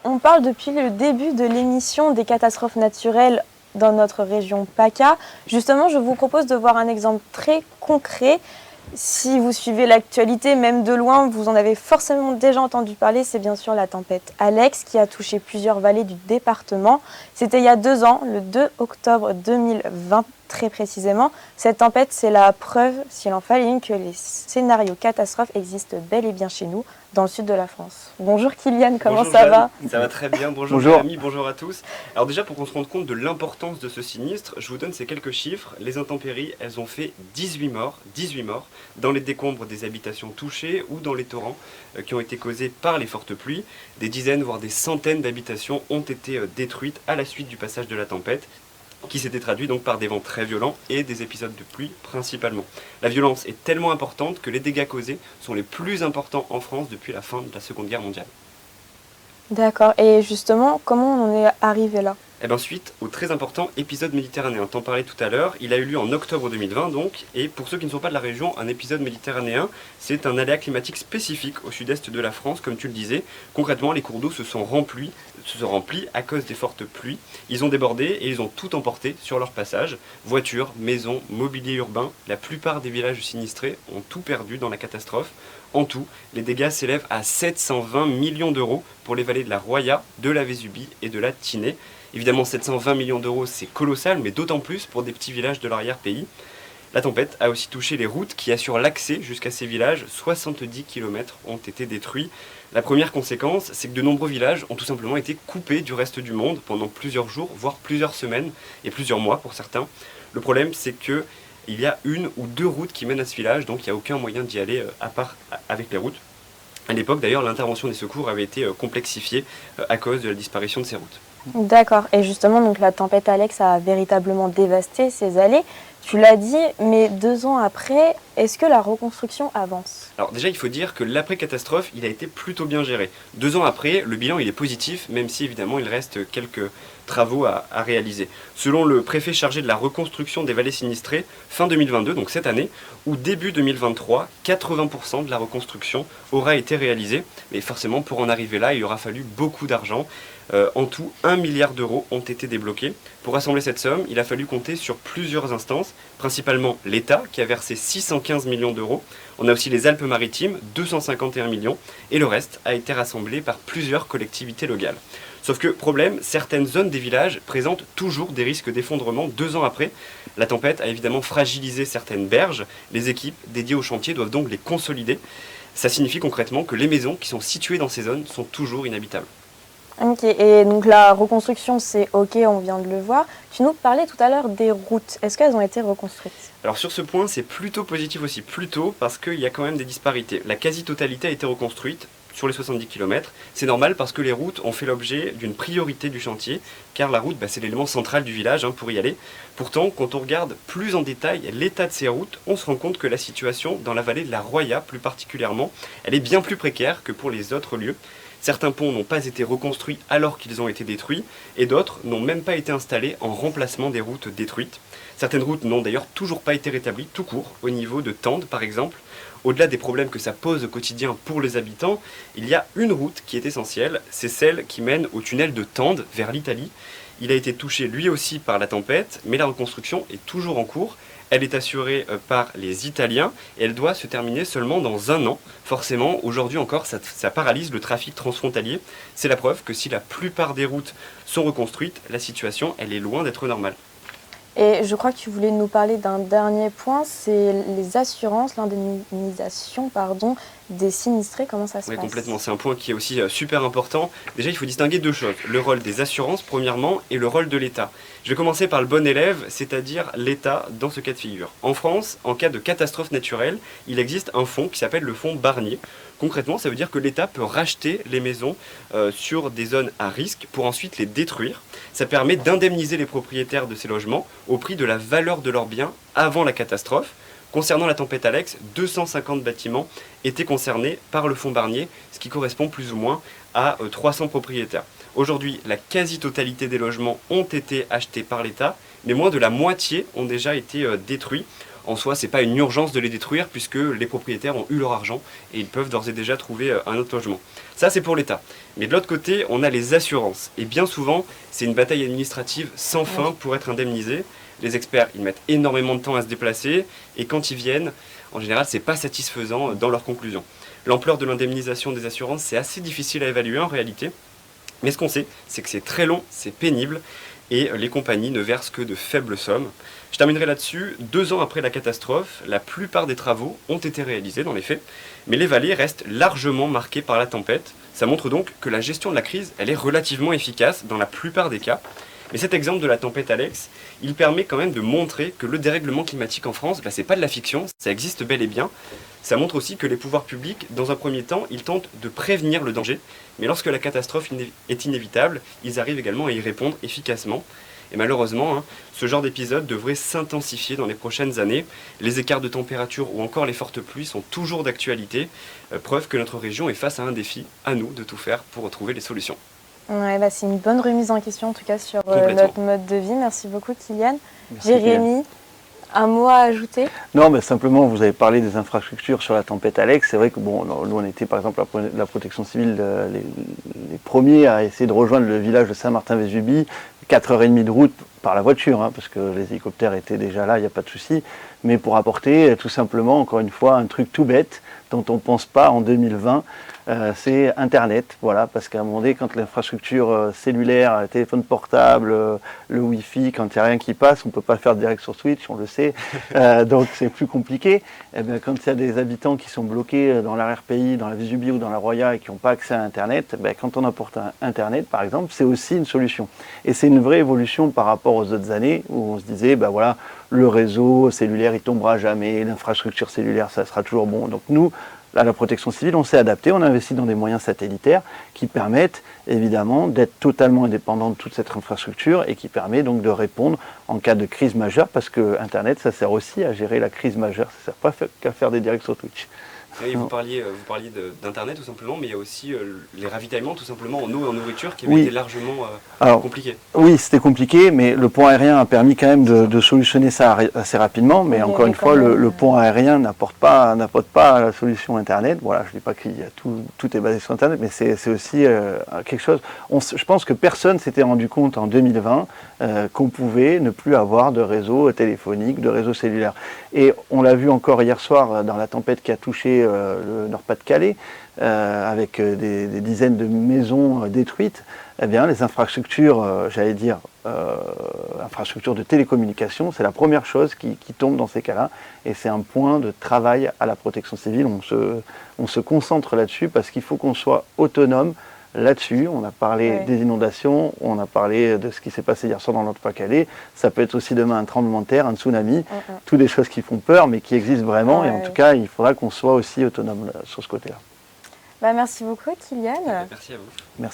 On parle depuis le début de l'émission des catastrophes naturelles dans notre région PACA. Justement, je vous propose de voir un exemple très concret. Si vous suivez l'actualité, même de loin, vous en avez forcément déjà entendu parler. C'est bien sûr la tempête Alex qui a touché plusieurs vallées du département. C'était il y a 2 ans, le 2 octobre 2020 très précisément. Cette tempête, c'est la preuve, s'il en fallait une, que les scénarios catastrophes existent bel et bien chez nous, dans le sud de la France. Bonjour Kylian, comment Bonjour ça Jeanne, va? ça va très bien, bonjour Jérémy, bonjour à tous. Alors déjà pour qu'on se rende compte de l'importance de ce sinistre, je vous donne ces quelques chiffres. Les intempéries, elles ont fait 18 morts dans les décombres des habitations touchées ou dans les torrents qui ont été causés par les fortes pluies. Des dizaines voire des centaines d'habitations ont été détruites à la suite du passage de la tempête, qui s'était traduit donc par des vents très violents et des épisodes de pluie principalement. La violence est tellement importante que les dégâts causés sont les plus importants en France depuis la fin de la Seconde Guerre mondiale. D'accord, et justement, comment on en est arrivé là? Et bien suite au très important épisode méditerranéen, t'en parlais tout à l'heure, il a eu lieu en octobre 2020 donc, et pour ceux qui ne sont pas de la région, un épisode méditerranéen, c'est un aléa climatique spécifique au sud-est de la France, comme tu le disais. Concrètement, les cours d'eau se sont remplis à cause des fortes pluies, ils ont débordé et ils ont tout emporté sur leur passage. Voitures, maisons, mobilier urbain, la plupart des villages sinistrés ont tout perdu dans la catastrophe. En tout, les dégâts s'élèvent à 720 millions d'euros pour les vallées de la Roya, de la Vésubie et de la Tinée. Évidemment, 720 millions d'euros, c'est colossal, mais d'autant plus pour des petits villages de l'arrière-pays. La tempête a aussi touché les routes qui assurent l'accès jusqu'à ces villages. 70 km ont été détruits. La première conséquence, c'est que de nombreux villages ont tout simplement été coupés du reste du monde pendant plusieurs jours, voire plusieurs semaines et plusieurs mois pour certains. Le problème, c'est que il y a 1 ou 2 routes qui mènent à ce village, donc il n'y a aucun moyen d'y aller à part avec les routes. À l'époque, d'ailleurs, l'intervention des secours avait été complexifiée à cause de la disparition de ces routes. D'accord, et justement, donc la tempête Alex a véritablement dévasté ces allées. Tu l'as dit, mais 2 ans après, est-ce que la reconstruction avance? Alors déjà, il faut dire que l'après-catastrophe, il a été plutôt bien géré. 2 ans après, le bilan il est positif, même si évidemment il reste quelques travaux à réaliser. Selon le préfet chargé de la reconstruction des vallées sinistrées, fin 2022, donc cette année, ou début 2023, 80% de la reconstruction aura été réalisée. Mais forcément, pour en arriver là, il aura fallu beaucoup d'argent. En tout, 1 milliard d'euros ont été débloqués. Pour rassembler cette somme, il a fallu compter sur plusieurs instances, principalement l'État qui a versé 615 millions d'euros. On a aussi les Alpes-Maritimes, 251 millions, et le reste a été rassemblé par plusieurs collectivités locales. Sauf que, problème, certaines zones des villages présentent toujours des risques d'effondrement 2 ans après. La tempête a évidemment fragilisé certaines berges. Les équipes dédiées au chantier doivent donc les consolider. Ça signifie concrètement que les maisons qui sont situées dans ces zones sont toujours inhabitables. Ok, et donc la reconstruction, c'est ok, on vient de le voir. Tu nous parlais tout à l'heure des routes. Est-ce qu'elles ont été reconstruites? Alors sur ce point, c'est plutôt positif aussi, plutôt parce qu'il y a quand même des disparités. La quasi-totalité a été reconstruite sur les 70 km. C'est normal parce que les routes ont fait l'objet d'une priorité du chantier, car la route, c'est l'élément central du village pour y aller. Pourtant, quand on regarde plus en détail l'état de ces routes, on se rend compte que la situation dans la vallée de la Roya, plus particulièrement, elle est bien plus précaire que pour les autres lieux. Certains ponts n'ont pas été reconstruits alors qu'ils ont été détruits, et d'autres n'ont même pas été installés en remplacement des routes détruites. Certaines routes n'ont d'ailleurs toujours pas été rétablies tout court, au niveau de Tende par exemple. Au-delà des problèmes que ça pose au quotidien pour les habitants, il y a une route qui est essentielle, c'est celle qui mène au tunnel de Tende vers l'Italie. Il a été touché lui aussi par la tempête, mais la reconstruction est toujours en cours. Elle est assurée par les Italiens et elle doit se terminer seulement dans 1 an. Forcément, aujourd'hui encore, ça paralyse le trafic transfrontalier. C'est la preuve que si la plupart des routes sont reconstruites, la situation, elle est loin d'être normale. Et je crois que tu voulais nous parler d'un dernier point, c'est les assurances, l'indemnisation, des sinistrés. Comment ça se Oui, passe? complètement. C'est un point qui est aussi super important. Déjà, il faut distinguer 2 choses. Le rôle des assurances, premièrement, et le rôle de l'État. Je vais commencer par le bon élève, c'est-à-dire l'État dans ce cas de figure. En France, en cas de catastrophe naturelle, il existe un fonds qui s'appelle le fonds Barnier. Concrètement, ça veut dire que l'État peut racheter les maisons sur des zones à risque pour ensuite les détruire. Ça permet d'indemniser les propriétaires de ces logements au prix de la valeur de leurs biens avant la catastrophe. Concernant la tempête Alex, 250 bâtiments étaient concernés par le fonds Barnier, ce qui correspond plus ou moins à 300 propriétaires. Aujourd'hui, la quasi-totalité des logements ont été achetés par l'État, mais moins de la moitié ont déjà été détruits. En soi, c'est pas une urgence de les détruire puisque les propriétaires ont eu leur argent et ils peuvent d'ores et déjà trouver un autre logement. Ça, c'est pour l'État. Mais de l'autre côté, on a les assurances. Et bien souvent, c'est une bataille administrative sans fin pour être indemnisé. Les experts, ils mettent énormément de temps à se déplacer et quand ils viennent, en général, c'est pas satisfaisant dans leurs conclusions. L'ampleur de l'indemnisation des assurances, c'est assez difficile à évaluer en réalité. Mais ce qu'on sait, c'est que c'est très long, c'est pénible et les compagnies ne versent que de faibles sommes. Je terminerai là-dessus. 2 ans après la catastrophe, la plupart des travaux ont été réalisés dans les faits, mais les vallées restent largement marquées par la tempête. Ça montre donc que la gestion de la crise, elle est relativement efficace dans la plupart des cas. Mais cet exemple de la tempête Alex, il permet quand même de montrer que le dérèglement climatique en France, c'est pas de la fiction, ça existe bel et bien. Ça montre aussi que les pouvoirs publics, dans un premier temps, ils tentent de prévenir le danger, mais lorsque la catastrophe est inévitable, ils arrivent également à y répondre efficacement. Et malheureusement, ce genre d'épisode devrait s'intensifier dans les prochaines années. Les écarts de température ou encore les fortes pluies sont toujours d'actualité, preuve que notre région est face à un défi, à nous de tout faire pour trouver les solutions. Ouais, c'est une bonne remise en question en tout cas sur notre mode de vie. Merci beaucoup Kylian. Merci, Jérémy, un mot à ajouter? Non, mais simplement, vous avez parlé des infrastructures sur la tempête Alex. C'est vrai que nous, on était par exemple la protection civile les premiers à essayer de rejoindre le village de Saint-Martin-Vésubie, 4h30 de route par la voiture, parce que les hélicoptères étaient déjà là, il n'y a pas de souci, mais pour apporter tout simplement, encore une fois, un truc tout bête dont on ne pense pas en 2020. C'est Internet, voilà, parce qu'à un moment donné, quand l'infrastructure cellulaire, le téléphone portable, le Wi-Fi, quand il n'y a rien qui passe, on ne peut pas le faire direct sur Switch, on le sait, donc c'est plus compliqué. Et bien, quand il y a des habitants qui sont bloqués dans l'arrière-pays, dans la Vésubie ou dans la Roya et qui n'ont pas accès à Internet, quand on apporte un Internet, par exemple, c'est aussi une solution. Et c'est une vraie évolution par rapport aux autres années où on se disait, voilà, le réseau cellulaire, il tombera jamais, l'infrastructure cellulaire, ça sera toujours bon. Donc nous, à la protection civile, on s'est adapté, on investit dans des moyens satellitaires qui permettent évidemment d'être totalement indépendant de toute cette infrastructure et qui permet donc de répondre en cas de crise majeure, parce que Internet, ça sert aussi à gérer la crise majeure, ça ne sert pas qu'à faire des directs sur Twitch. Oui, vous parliez d'Internet tout simplement, mais il y a aussi les ravitaillements tout simplement en eau et en nourriture qui avaient été largement compliqués. Oui, c'était compliqué, mais le pont aérien a permis quand même de solutionner ça assez rapidement. Mais encore une fois, le pont aérien n'apporte pas la solution Internet. Voilà, je ne dis pas que tout est basé sur Internet, mais c'est aussi quelque chose. Je pense que personne s'était rendu compte en 2020 qu'on pouvait ne plus avoir de réseau téléphonique, de réseau cellulaire. Et on l'a vu encore hier soir dans la tempête qui a touché le Nord-Pas-de-Calais, avec des dizaines de maisons détruites. Eh bien, les infrastructures, infrastructures de télécommunication, c'est la première chose qui tombe dans ces cas-là. Et c'est un point de travail à la protection civile. On se concentre là-dessus parce qu'il faut qu'on soit autonome là-dessus. On a parlé des inondations, on a parlé de ce qui s'est passé hier soir dans le Nord-Pas-de-Calais. Ça peut être aussi demain un tremblement de terre, un tsunami, toutes des choses qui font peur mais qui existent vraiment. Et en tout cas, il faudra qu'on soit aussi autonome sur ce côté-là. Merci beaucoup Kylian. Merci à vous. Merci.